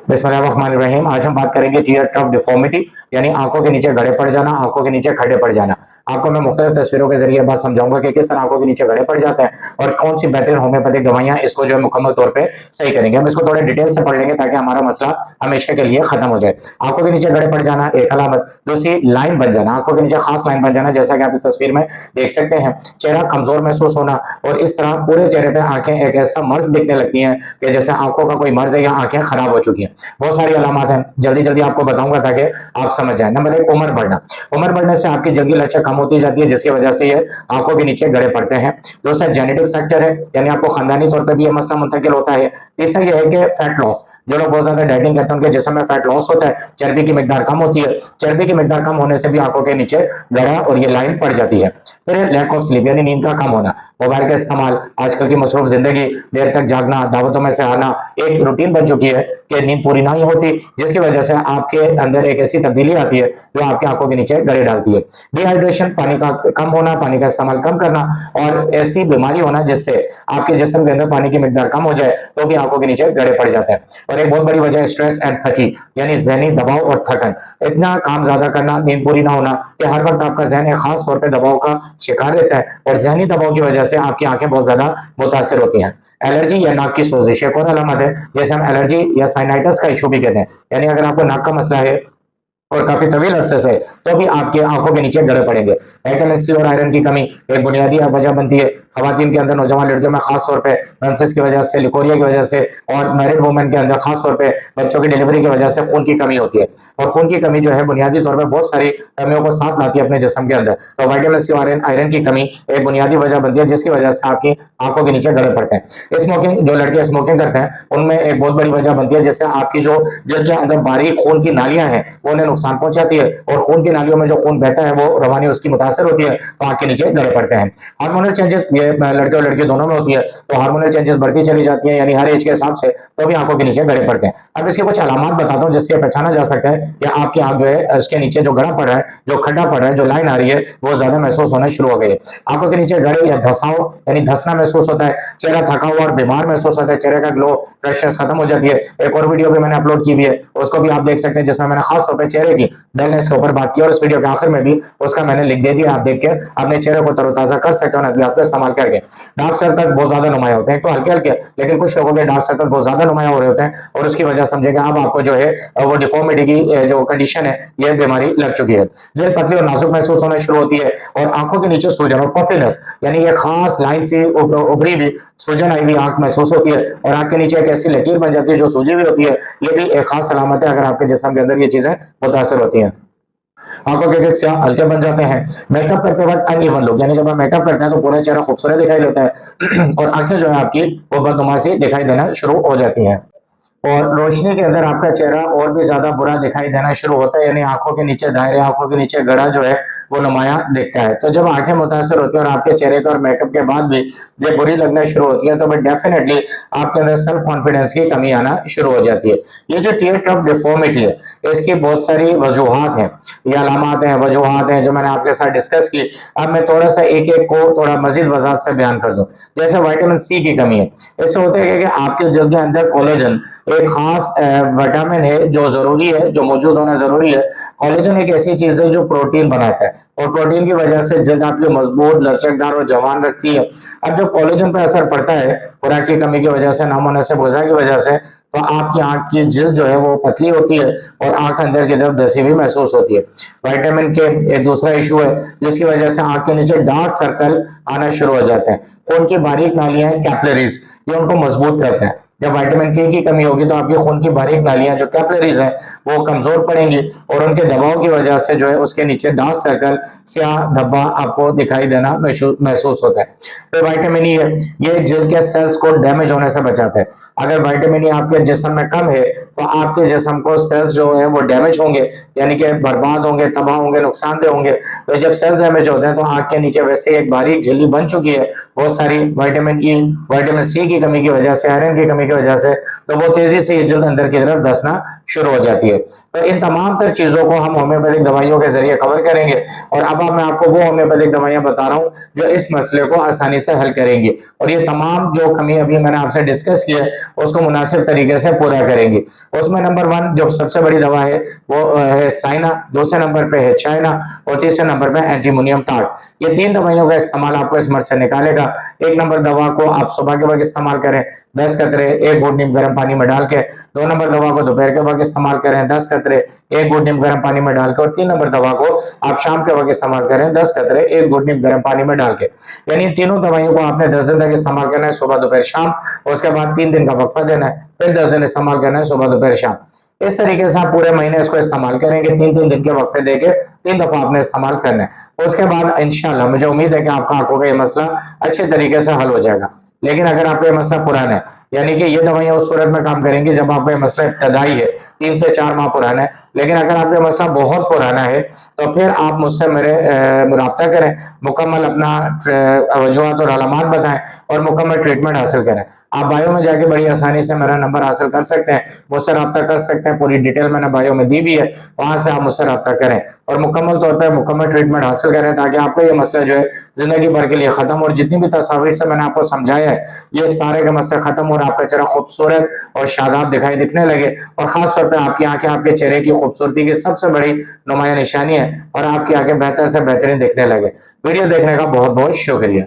बिस्मिल्लाहिर्रहमानिर्रहीम। आज हम बात करेंगे टीयर ट्रफ डिफॉर्मिटी, यानी आंखों के नीचे गड़े पड़ जाना, आंखों के नीचे खड्डे पड़ जाना। आपको मैं मुख्तलिफ तस्वीरों के जरिए बात समझाऊंगा कि किस तरह आंखों के नीचे गड़े पड़ जाते हैं और कौन सी बेहतरीन होम्योपैथिक दवाइयां इसको जो है मुकम्मल तौर पे सही करेंगे। हम इसको थोड़े डिटेल से पढ़ लेंगे ताकि हमारा मसला हमेशा के लिए खत्म हो जाए। आंखों के नीचे गड़े पड़ जाना एक अलामत, दूसरी लाइन बन जाना, आंखों के नीचे खास लाइन बन जाना, जैसा कि आप इस तस्वीर में देख सकते हैं। चेहरा कमजोर महसूस होना और इस तरह पूरे चेहरे पे आंखें एक ऐसा मर्ज दिखने लगती हैं कि जैसे आंखों का कोई मर्ज है या आंखें खराब हो चुकी हैं। बहुत सारी अलामत हैं, जल्दी जल्दी आपको बताऊंगा ताकि आप समझ जाए। नंबर एक, उम्र बढ़ना। उम्र बढ़ने से आपकी जल्दी लचक कम होती जाती है, जिसकी वजह से ये आंखों के नीचे गड़े पड़ते हैं। दूसरा, जेनेटिक फैक्टर है, यानी आपको खानदानी तौर पर भी ये मसला मुंतकिल होता है। तीसरा ये है कि फैट लॉस, जो लोग बहुत ज्यादा डाइटिंग करते हैं उनके जिस्म में फैट लॉस होता है, चर्बी की मिकदार कम होती है। चर्बी की मिकदार कम होने से भी आंखों के नीचे गड़ा और ये लाइन पड़ जाती है। फिर लैक ऑफ स्लीप, यानी नींद का कम होना, मोबाइल का इस्तेमाल, आजकल की मसरूफ जिंदगी, देर तक जागना, दावतों में से आना, एक रूटीन बन चुकी है कि नींद पूरी नहीं होती, जिसकी वजह से आपके अंदर एक ऐसी तब्दीली आती है जो आपकी आंखों के नीचे गड़े डालती है। डिहाइड्रेशन, पानी का कम होना, पानी का इस्तेमाल कम करना और ऐसी बीमारी होना जिससे आपके जिस्म के अंदर पानी की मिकदार कम हो जाए तो भी आंखों के नीचे गड़े पड़ जाते हैं। और एक बहुत बड़ी वजह है स्ट्रेस एंड फटीग, यानी जहनी दबाव और थकन। इतना काम ज्यादा करना, नींद पूरी ना होना कि हर वक्त आपका जहन एक खास तौर पर दबाव का शिकार रहता है और जहनी दबाव की वजह से आपकी आंखें बहुत ज्यादा मुतासर होती हैं। एलर्जी या नाक की सोजिश एक और अलामत है, जैसे हम एलर्जी या साइनाइटिस का इशू भी कहते हैं, यानी अगर आपको नाक का मसला है और काफी तवील अरसे से, तो भी आपके आंखों के नीचे गड़े पड़ेंगे। विटामिन सी और आयरन की कमी एक बुनियादी वजह बनती है। खवातीन के अंदर, नौजवान लड़कियों में खास तौर पे मेंसेस की वजह से, लिकोरिया की वजह से और मैरिड वुमेन के अंदर खास तौर पे बच्चों की डिलीवरी की वजह से खून की कमी होती है। और खून की कमी जो है बुनियादी तौर पर बहुत सारी कमियों को साथ लाती है अपने जिस्म के अंदर। तो विटामिन सी और आयरन की कमी एक बुनियादी वजह बनती है जिसकी वजह से आपकी आंखों के नीचे गड़े पड़ते हैं। स्मोकिंग, जो लड़के स्मोकिंग करते हैं उनमें एक बहुत बड़ी वजह बनती है जिससे आपकी जो जल के अंदर बारीक खून की नालियां हैं वो उन्हें नुकसान पहुंचाती है और खून की नालियों में जो खून बहता है वो रवानी उसकी मुतासर होती है, तो आंख के नीचे गड़े पड़ते हैं। हार्मोनल चेंजेस, ये लड़के और लड़की दोनों में होती है, तो हार्मोनल चेंजेस बढ़ती चली जाती है, यानी हर एज के हिसाब से, तो भी आंखों के नीचे गड़े पड़ते हैं। अब इसके कुछ अलामत बताता हूं जिससे पहचाना जा सकता है कि आपकी आंख जो है उसके नीचे जो गड़ा पड़ रहा है, जो खड्डा पड़ रहा है, जो लाइन आ रही है वो ज्यादा महसूस होना शुरू हो गई है। आंखों के नीचे गड़े या धसाव यानी धसना महसूस होता है, चेहरा थका हुआ और बीमार महसूस होता है, चेहरे का ग्लो फ्रेशनेस खत्म हो जाती है। एक और वीडियो भी मैंने अपलोड की हुई है, उसको भी आप देख सकते हैं, जिसमें मैंने खास तौर पर चेहरे की डलनेस के ऊपर बात की और इस वीडियो के आखिर में भी उसका मैंने लिंक दे दिया, आप देख के अपने चेहरे को तरोताजा कर सकते हो नदियात को इस्तेमाल करके। डार्क सर्कल्स बहुत ज्यादा नुमाया होते हैं, तो हल्के हल्के, लेकिन कुछ लोगों के डार्क सर्कल बहुत ज्यादा नुमाया हो रहे होते हैं और उसकी वजह समझेंगे अब आपको जो है वो डिफॉर्मिटी की जो कंडीशन है, यह बीमारी लग चुकी है। जेल पतली और नाजुक महसूस होना शुरू होती है और आंखों के नीचे सूजन और पफिनेस, यानी ये खास लाइन से उभरी हुई सूजन आई हुई आंख महसूस होती है और आंख के नीचे एक ऐसी लकीर बन जाती है जो सूजी हुई होती है। ये भी एक खास अलामत है अगर आपके जिस्म के अंदर ये चीजें मुतासर होती हैं। आंखों के स्याह हल्के बन जाते हैं। मेकअप करते वक्त अनइवन लुक, यानी जब आप मेकअप करते हैं तो पूरा चेहरा खूबसूरत दिखाई देता है और आंखें जो है आपकी वो बदनुमा सी दिखाई देना शुरू हो जाती हैं। और रोशनी के अंदर आपका चेहरा और भी ज्यादा बुरा दिखाई देना शुरू होता है, यानी आंखों के नीचे दायरे, आंखों के नीचे गड़ा जो है वो नुमाया दिखता है। तो जब आंखें मुतासर होती है और आपके चेहरे का और मेकअप के बाद भी ये बुरी लगना शुरू होती है तो डेफिनेटली आपके अंदर सेल्फ कॉन्फिडेंस की कमी आना शुरू हो जाती है। ये जो टीयर ट्रफ डिफॉर्मिटी है इसकी बहुत सारी वजूहात हैं, ये अलामत हैं, वजूहात हैं जो मैंने आपके साथ डिस्कस की। अब मैं थोड़ा सा एक एक को थोड़ा मजीद वजाहत से बयान कर दूं। जैसे विटामिन सी की कमी है, इससे होता है कि आपके जल्द के अंदर कोलेजन एक खास विटामिन है जो जरूरी है, जो मौजूद होना जरूरी है। कोलेजन एक ऐसी चीज है जो प्रोटीन बनाता है और प्रोटीन की वजह से जल्द आपकी मजबूत, लचकदार और जवान रखती है। अब जब कोलेजन पर असर पड़ता है खुराक की कमी की वजह से, नामुनासिब ग़िज़ा की वजह से, तो आपकी आंख की जल्द जो है वो पतली होती है और आंख अंदर की तरफ धसी हुई महसूस होती है। विटामिन के एक दूसरा इशू है जिसकी वजह से आंख के नीचे डार्क सर्कल आना शुरू हो जाते हैं। खून की बारीक नालियां, कैपिलरीज, ये उनको मजबूत करते हैं। जब विटामिन के की कमी होगी तो आपकी खून की बारीक नालियां जो कैपिलरीज हैं वो कमजोर पड़ेंगी और उनके दबाव की वजह से जो है उसके नीचे डार्क सर्कल, स्याह धब्बा आपको दिखाई देना महसूस होता है। तो विटामिन ई है, ये जल्द के सेल्स को डैमेज होने से बचाता है। अगर विटामिन ई आपके जिस्म में कम है तो आपके जिस्म को सेल्स जो है वो डैमेज होंगे, यानी कि बर्बाद होंगे, तबाह होंगे, नुकसानदेह होंगे। तो जब सेल्स डैमेज होते हैं तो आंख के नीचे वैसे एक बारीक झिल्ली बन चुकी है, बहुत सारी विटामिन ई, विटामिन सी की कमी की वजह से, आयरन की कमी की वजह से, तो वो तेजी से ये जल्द अंदर की तरफ धंसना शुरू हो जाती है। तो इन तमाम तर चीजों को हम होम्योपैथिक दवाइयों के जरिए कवर करेंगे। और अब मैं आपको वो होम्योपैथिक दवाइयां बता रहा हूं जो इस मसले को आसानी से हल करेंगी और ये तमाम जो कमी अभी मैंने आपसे डिस्कस की है उसको मुनासिब तरीके से पूरा करेंगी। उसमें नंबर 1 जो सबसे बड़ी दवा है वो है साइना, दूसरे नंबर पे है चाइना और तीसरे नंबर पे एंटीमोनियम टार्ट। ये 3 दवाइयों का इस्तेमाल आपको इस मर्ज से निकालेगा। 1 नंबर दवा को आप सुबह के वक्त इस्तेमाल करें 10 कतरे 1 घूंट नीम गर्म पानी में डाल के, 2 नंबर दवा को दोपहर के वक्त इस्तेमाल करें 10 कतरे 1 घूंट नीम गर्म पानी में डाल के, और 3 नंबर दवा को आप शाम के वक्त इस्तेमाल करें 10 कतरे 1 घूंट नीम गर्म पानी में डाल के। यानी इन तीनों दवाइयों को आपने 10 दिन तक इस्तेमाल करना है, सुबह दोपहर शाम। उसके बाद 3 दिन का वक्फा देना है, फिर 10 दिन इस्तेमाल करना है, सुबह दोपहर शाम। इस तरीके से आप पूरे महीने इसको इस्तेमाल करेंगे, 3-3 दिन के वक्फे देके 3 दफा आपने इस्तेमाल करना है। उसके बाद इंशाल्लाह मुझे उम्मीद है कि आपका आंखों का ये मसला अच्छे तरीके से हल हो जाएगा। लेकिन अगर आपका ये मसला पुराना है, यानी कि ये दवाइयां उस सूरत में काम करेंगी जब आपका ये मसला इब्तदाई है, 3 से 4 माह पुराना है। लेकिन अगर आपका ये मसला बहुत पुराना है तो फिर आप मुझसे मेरे मुराब्ता करें, मुकम्मल अपना वजूहात और अलामात बताएं और मुकम्मल ट्रीटमेंट हासिल करें। आप बायो में जाके बड़ी आसानी से मेरा नंबर हासिल कर सकते हैं, मुझसे रब्ता कर सकते हैं। पूरी डिटेल मैंने बायो में दी हुई है, वहां से आप मुझसे रब्ता करें और मुकम्मल तौर पर मुकम्मल ट्रीटमेंट हासिल करें ताकि आपका ये मसला जो है जिंदगी भर के लिए खत्म। और जितनी भी तस्वीर से मैंने आपको समझाया है ये सारे के मसले खत्म और आपका चेहरा खूबसूरत और शादाब दिखने लगे। और खास तौर पे आपकी आंखें आपके चेहरे की खूबसूरती की सबसे बड़ी नुमाया निशानी है और आपकी आंखें बेहतर से बेहतरीन दिखने लगे। वीडियो देखने का बहुत बहुत शुक्रिया।